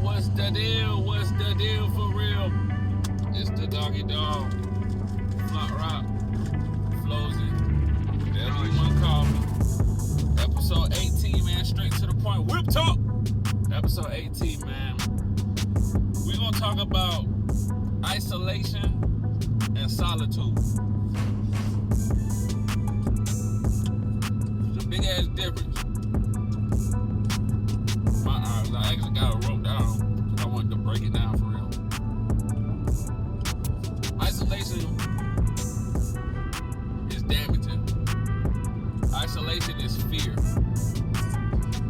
What's the deal? What's the deal for real? It's the doggy dog. Flat rock. Flowsy. Whatever you want to call me. Episode 18, man. Straight to the point. Whip talk. Episode 18, man. We're going to talk about isolation and solitude. There's a big ass difference. I actually got it wrote down because I wanted to break it down for real. Isolation is damaging. Isolation is fear.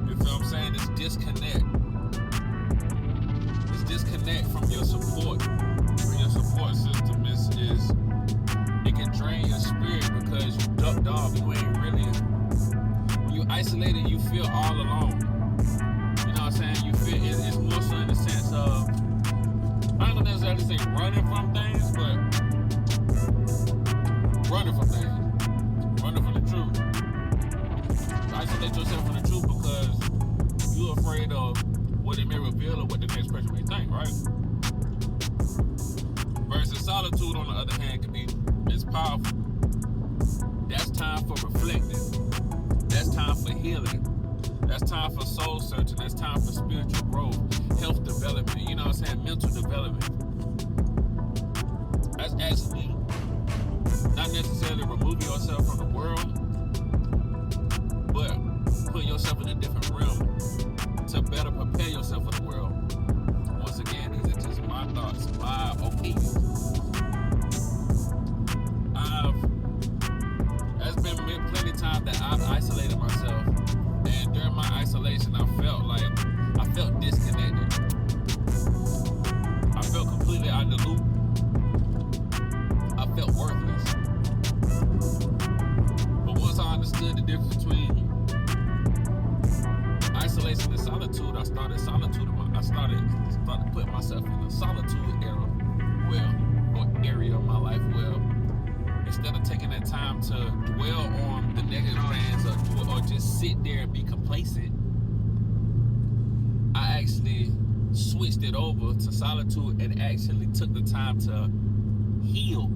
You feel what I'm saying? It's disconnect. It's disconnect from your support. From your support system is it can drain your spirit because you ducked off. You ain't really. When you isolated, you feel all alone. You know what I'm saying? You feel it's more so in the sense of, I don't necessarily say running from things, but running from things. Running from the truth. Isolate yourself from the truth because you're afraid of what it may reveal or what the next person may think, right? Versus solitude, on the other hand, it's powerful. That's time for reflecting. That's time for healing. That's time for soul searching. That's time for spiritual growth, health development, you know what I'm saying, mental development. That's actually not necessarily removing yourself from the world, but putting yourself in a different realm to better prepare yourself for the world. Once again, these are just my thoughts, my opinions. There's been plenty of times that I've isolated myself. And during my isolation, I felt disconnected. I felt completely out of the loop. I felt worthless. But once I understood the difference between isolation and solitude, I started putting myself in a solitude area of my life where instead of taking that time to dwell on the negative plans or just sit there and be complacent, I actually switched it over to solitude and actually took the time to heal.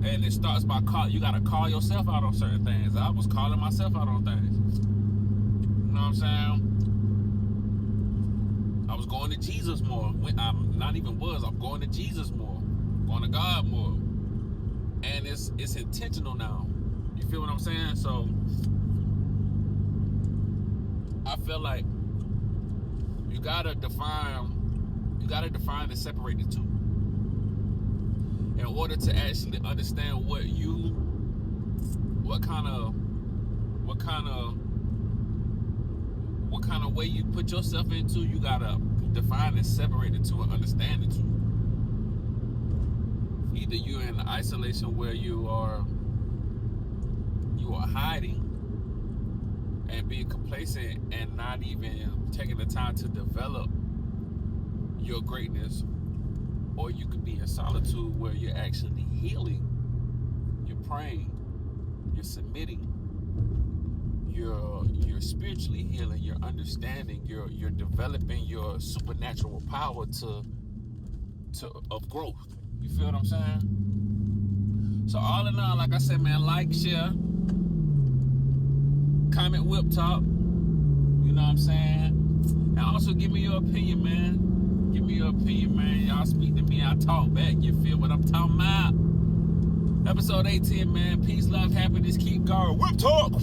And it starts by you gotta call yourself out on certain things. I was calling myself out on things. You know what I'm saying? I was going to Jesus more. I'm going to Jesus more. Going to God more. And it's intentional now. You feel what I'm saying? So I feel like you gotta define and separate the two in order to actually understand what kind of way you put yourself into. You gotta define and separate the two and understand the two. Either you're in isolation where you are hiding and being complacent and not even taking the time to develop your greatness, or you could be in solitude where you're actually healing, you're praying, you're submitting, you're spiritually healing, you're understanding, you're developing your supernatural power of growth. You feel what I'm saying? So all in all, like I said, man, like, share, comment, whip top. You know what I'm saying? And also give me your opinion, man. Give me your opinion, man. Y'all speak to me, I talk back. You feel what I'm talking about? Episode 18, man. Peace, love, happiness, keep going. Whip talk!